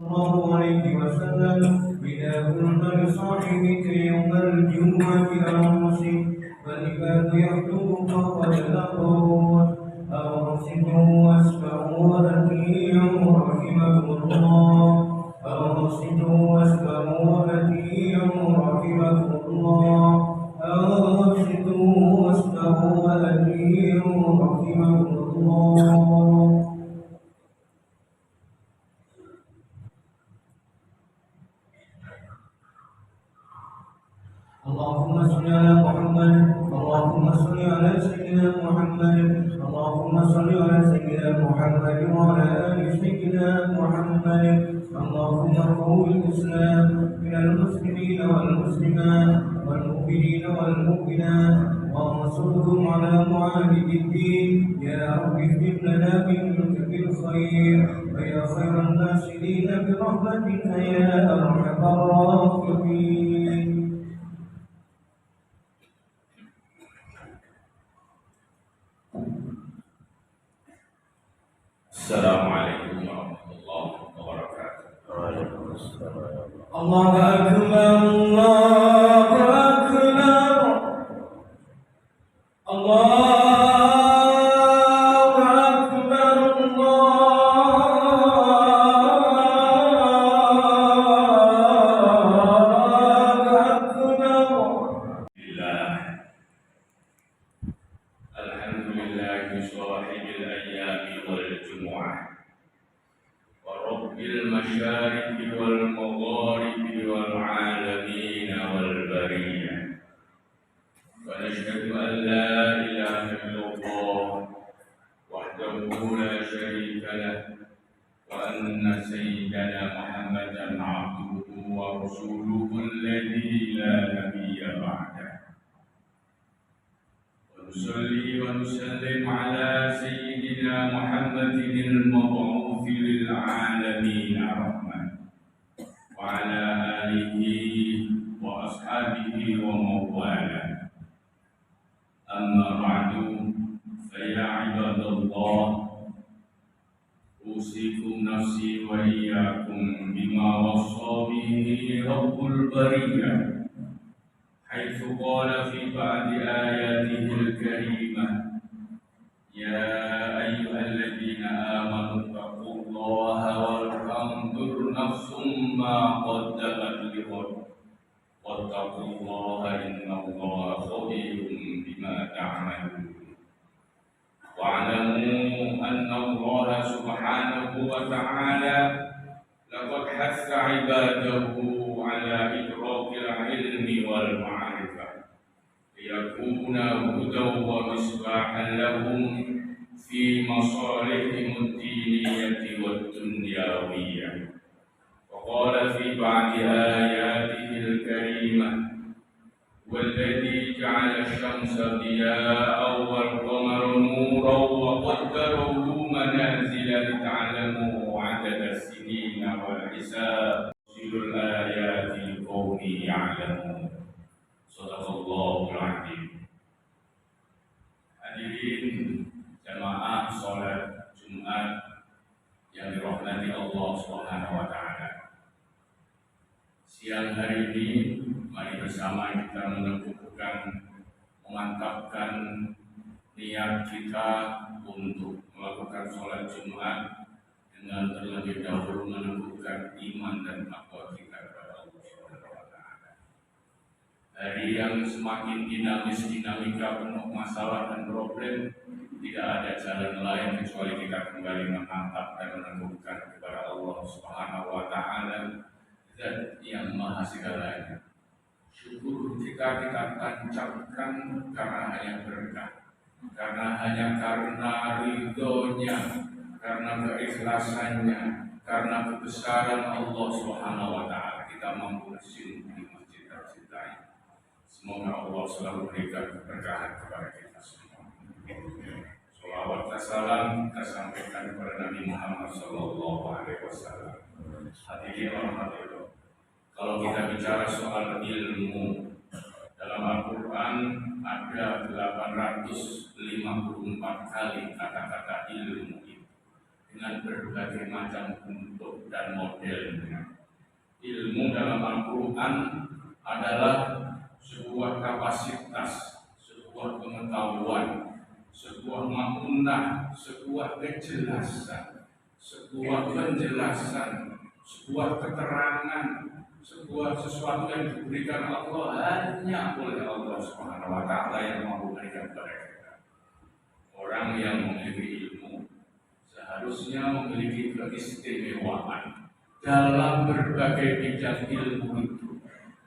الله عليه وسلم إذا قلت لصاحبك يوم الجمعة أوصي فالعباد يكتب فقد لقوت أوصوا واسمعوا وأطيعوا رحمكم الله أوصوا واسمعوا وأطيعوا رحمكم الله أوصوا واسمعوا وأطيعوا رحمكم الله. اللهم صل على محمد. اللهم صل على سيدنا محمد. اللهم صل على سيدنا محمد وعلى آل سيدنا محمد. اللهم ارفع الإسلام من المسلمين والمسلمات والمؤمنين والمؤمنات وانصرهم على معاند الدين. يا رب اكتب لنا منك بالخير ويا خير الناصرين برحمتك يا أرحم الراحمين. Assalamualaikum warahmatullahi wabarakatuh. Waalaikumsalam. Allahu Akbar, Allahu Akbar, Allahu Akbar, Allahu Akbar. Alhamdulillah sahibil ayyami wal jumu'ah wa rabbil masyariqi wal magharibi wal alamin wal bariyah wa nashhadu an la ilaha illallah wahdahu la syarika lah wa anna sayyidana Muhammadan abduhu wa rasuluhu alladhi la nabiyya ba'dah. نصلي ونسلم على سيدنا محمد المبعوث للعالمين رحمة وعلى آله وأصحابه ومن والاه. أما بعد فيا عباد الله أوصيكم نفسي وإياكم بما وصى به رب البرية حيث قال في بعض آياته الكريمة يا أيها الذين آمنوا اتقوا الله ولتنظر نفس ما قدمت لغد واتقوا الله إن الله خبير بما تعملون. واعلموا أن الله سبحانه وتعالى لقد حث عباده على إدراك العلم والمعرفة ليكون هدى ومصباحا لهم في مصالحهم الدينية والدنيوية. وقال في بعض آياته الكريمة والذي جعل الشمس ضياء والقمر نورا وقدره منازل لتعلموا عدد السنين والحساب الآيات لقوم يعلمون. Sadaqallahul Azim. Hadirin jamaah salat Jumat yang dirahmati Allah Subhanahu wa taala. Siang hari ini mari bersama kita meneguhkan, memantapkan niat kita untuk melakukan salat Jumat dengan terlebih dahulu meneguhkan iman dan takwa kita kepada Allah Subhanahu wa taala. Hari yang semakin dinamis, dinamika penuh masalah dan problem, tidak ada jalan lain kecuali kita kembali menatap dan meneguhkan kepada Allah Subhanahu wa taala dan yang maha segalanya. Syukur kita tancapkan karena hanya berkah, karena ridhonya, karena keikhlasannya, karena kebesaran Allah Subhanahu wa taala kita mampu bersiul di masjid tercinta ini. Semoga Allah selalu berikan keberkahan kepada kita semua. Shalawat dan salam kita sampaikan kepada Nabi Muhammad sallallahu alaihi wasallam. Hadirin rahmatullah. Kalau kita bicara soal ilmu, dalam Al-Quran ada 854 kali kata-kata ilmu itu. dengan berbagai macam bentuk dan modelnya. Ilmu dalam Al-Quran adalah sebuah kapasitas, sebuah pengetahuan, sebuah makna, sebuah kejelasan, sebuah penjelasan, sebuah keterangan, sebuah sesuatu yang diberikan Allah hanya oleh Allah Subhanahu wa Ta'ala yang mampu memberikan kepada kita. Orang yang memiliki ilmu seharusnya memiliki keistimewaan dalam berbagai bidang ilmu itu.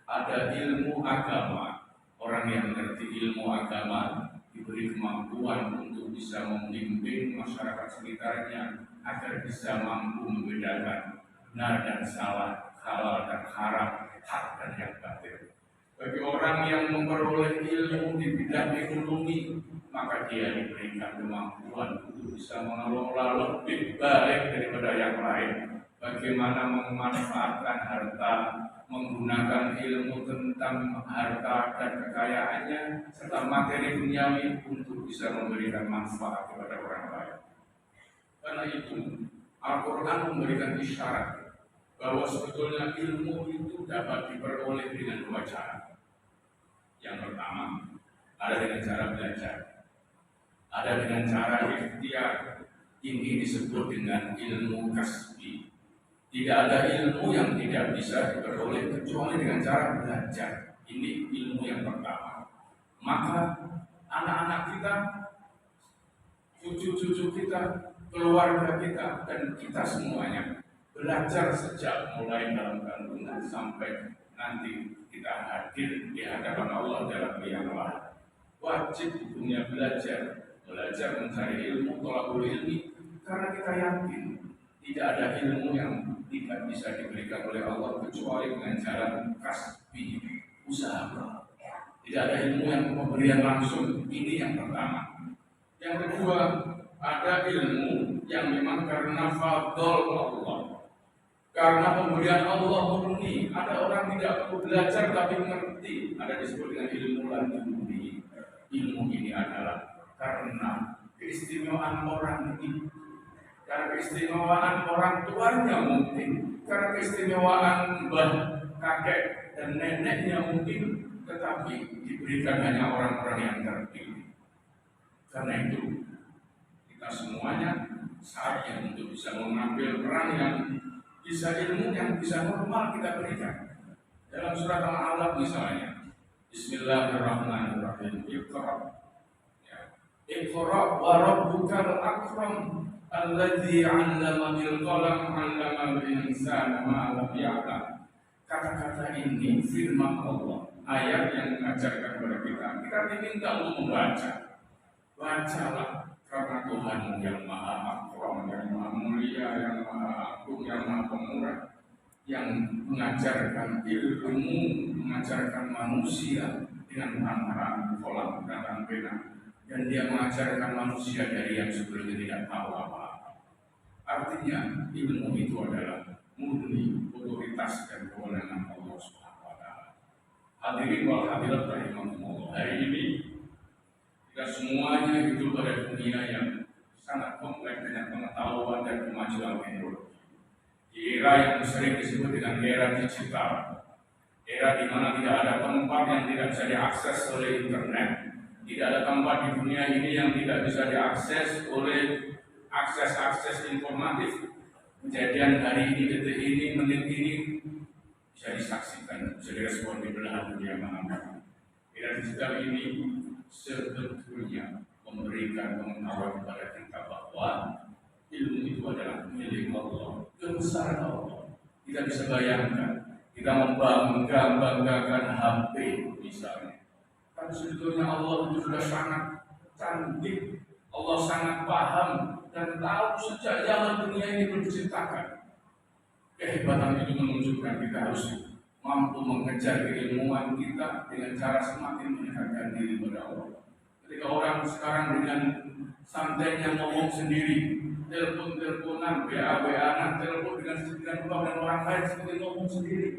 Ada ilmu agama, orang yang mengerti ilmu agama diberi kemampuan untuk bisa memimpin masyarakat sekitarnya agar bisa mampu membedakan benar dan salah, halal dan haram, hak dan yang batil. Bagi orang yang memperoleh ilmu di bidang ekonomi, maka dia diberikan kemampuan untuk bisa mengelola lebih baik daripada yang lain. Bagaimana memanfaatkan harta, menggunakan ilmu tentang harta dan kekayaannya serta materi duniawi untuk bisa memberikan manfaat kepada orang lain. Karena itu Al-Quran memberikan isyarat bahwa sebetulnya ilmu itu dapat diperoleh dengan dua cara. Yang pertama, ada dengan cara belajar, ada dengan cara ikhtiar. Ini disebut dengan ilmu kasbi. Tidak ada ilmu yang tidak bisa diperoleh kecuali dengan cara belajar. Ini ilmu yang pertama. Maka anak-anak kita, cucu-cucu kita, keluarga kita, dan kita semuanya belajar sejak mulai dalam kandungan sampai nanti kita hadir di hadapan Allah dalam liang lahat. Wajib hukumnya belajar mencari ilmu, thalabul ilmi, karena kita yakin tidak ada ilmu yang tidak bisa diberikan oleh Allah kecuali dengan jalan kasbi, usaha. Tidak ada ilmu yang pemberian langsung. Ini yang pertama. Yang kedua, ada ilmu yang memang karena fadl Allah, karena pemberian Allah murni. Ada orang tidak perlu belajar tapi mengerti. Ada disebut dengan ilmu laduni. Ilmu ini adalah karena keistimewaan orang ini, karena keistimewaan orang tuanya mungkin, karena keistimewaan mbah, kakek, dan neneknya mungkin, tetapi diberikan hanya orang-orang yang terpilih. Karena itu kita semuanya saatnya untuk bisa mengambil peran yang bisa, ilmu yang bisa normal kita berikan. Dalam surat Al-Alaq misalnya, Bismillahirrahmanirrahim. Iqra wa rabbukal akram alladzi 'allama bil qalam 'allama bil insana ma lam ya'lam. Kata-kata ini firman Allah, ayat yang mengajarkan kepada kita. Kita diminta untuk membaca. Bacalah, karena Tuhan yang maha akram, yang maha mulia, yang maha agung, yang maha pemurah, yang mengajarkan ilmu, mengajarkan manusia dengan tangan kolam dan pena, dan dia mengajarkan manusia dari yang sebelumnya tidak tahu apa-apa. Artinya ilmu itu adalah murni otoritas dan kewenangan Allah Subhanahu wa Ta'ala. Hadirin wal hadirat rahimahumullah, hari ini kita semuanya hidup pada dunia yang sangat kompleks dengan pengetahuan dan kemajuan teknologi. Di era yang sering disebut dengan era digital, era di mana tidak ada tempat yang tidak bisa diakses oleh internet, tidak ada tempat di dunia ini yang tidak bisa diakses oleh akses informatif. Kejadian hari ini, detik ini, menit ini bisa disaksikan, bisa direspon di belahan dunia mana-mana. Era digital ini sebetulnya memberikan pengetahuan kepada kita bahwa ilmu itu adalah milik Allah, kebesaran Allah. Kita bisa bayangkan, kita membanggakan HP misalnya. Tapi sebetulnya Allah itu sudah sangat cantik, Allah sangat paham dan tahu sejak zaman dunia ini belum diciptakan. Kehebatan itu menunjukkan kita harus mampu mengejar keilmuan kita dengan cara semakin mendekatkan diri kepada Allah. Ketika orang sekarang dengan santainya ngomong sendiri, telepon-teleponan, WA-WA-an, telepon dengan orang lain seperti ngomong sendiri.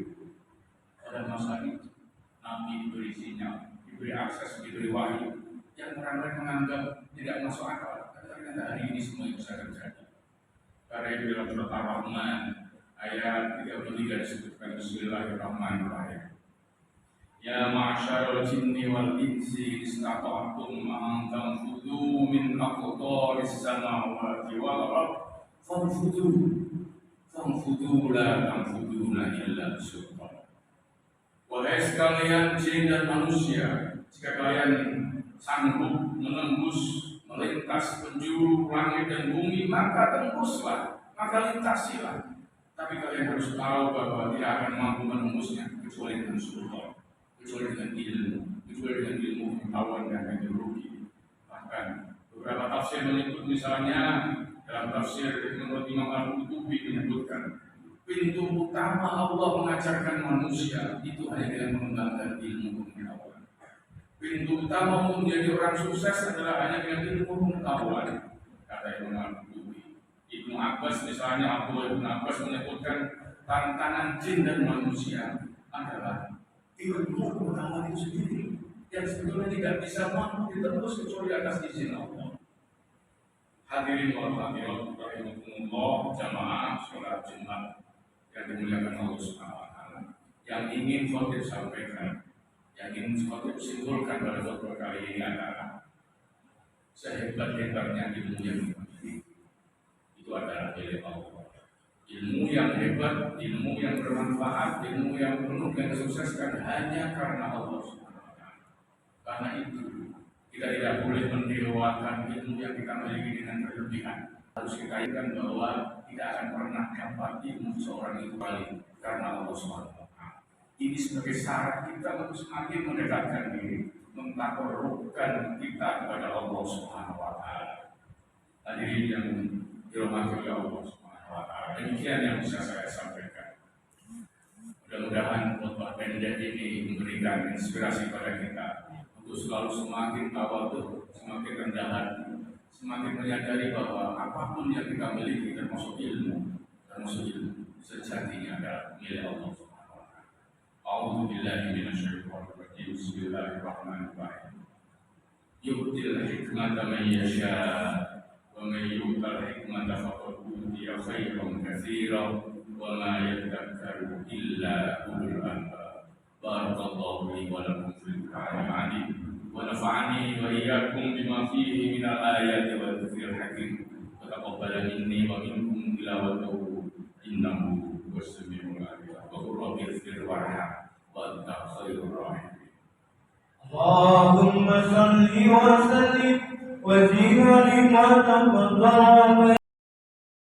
Pada masa itu, Nabi diberi sinyal, diberi akses, diberi wahyu, yang orang lain menganggap tidak masuk akal. Ternyata hari ini semua bisa terjadi. karena di dalam surat Ar-Rahman ayat 33 disebutkan Bismillahirrahmanirrahim. Ya ma'syaral jinni wal insi istata'tum an tanfudu min aqtaris samawati wal ardh fanfudu la tanfuduna illa bisultan. Wahai sekalian jin dan manusia, jika kalian sanggup menembus melintas penjuru langit dan bumi, maka tembuslah, maka lintasilah. Tapi kalian harus tahu bahwa tidak akan mampu menembusnya kecuali dengan sultan, kecuali dengan ilmu, kecuali dengan ilmu pengetahuan dan teknologi. Bahkan beberapa tafsir menyebut, misalnya dalam tafsir menurut Imam Al-Qurtubi menyebutkan pintu utama Allah mengajarkan manusia itu hanya dengan mengembangkan ilmu pengetahuan. Pintu utama untuk menjadi orang sukses adalah hanya dengan ilmu pengetahuan, kata Imam Al-Qurtubi. Ibnu Abbas misalnya, Abdullah bin Abbas menyebutkan tantangan jin dan manusia adalah ilmu pengetahuan itu sendiri yang sebetulnya tidak bisa mampu ditembus kecuali atas izin Allah. Hadirin wal hadirat rahimakumullah, jamaah sholat Jumat yang dimuliakan Allah Subhanahu wa taala. Yang ingin khotib sampaikan, yang ingin khotib simpulkan pada khotbah kali ini adalah sehebat-hebatnya ilmu yang dimiliki itu adalah milik Allah. Ilmu yang hebat, ilmu yang bermanfaat, ilmu yang penuh dan sukseskan hanya karena Allah Subhanahu wa taala. Karena itu kita tidak boleh mendewakan ilmu yang kita miliki dengan berlebihan. Harus kita ingat bahwa tidak akan pernah dapat ilmu seorang itu balik karena Allah Subhanahu. Ini sebagai syarat kita untuk semakin mendekatkan diri, mentakarrubkan kita kepada Allah Subhanahu wa taala. Hadirin yang dirahmati oleh Allah Subhanahu wa taala, demikian yang bisa saya sampaikan. Mudah-mudahan khotbah pendek ini memberikan inspirasi pada kita untuk selalu semakin tawadhu, semakin rendah hati, semakin menyadari bahwa apapun yang kita miliki termasuk ilmu sejatinya adalah milik Allah Subhanahu wa taala. A'udzu billahi minasyaitonir rajim. Bismillahirrahmanirrahim. Yu'til hikmata man yasha' wa man yu'tal hikmata faqad utiya khairan katsiran wa ma yadhakkaru illa ulul albab. Barakallahu li wa lakum fil Qur'anil 'azim wa nafa'ani wa iyyakum bima fihi minal ayati wal dzikril hakim. Taqabbal minni wa minkum tilawatahu innahu was-sami'ul 'alim. Wa qul rabbi ighfir warham wa anta khairur rahimin. Allahumma salli wa sallim wa zid wa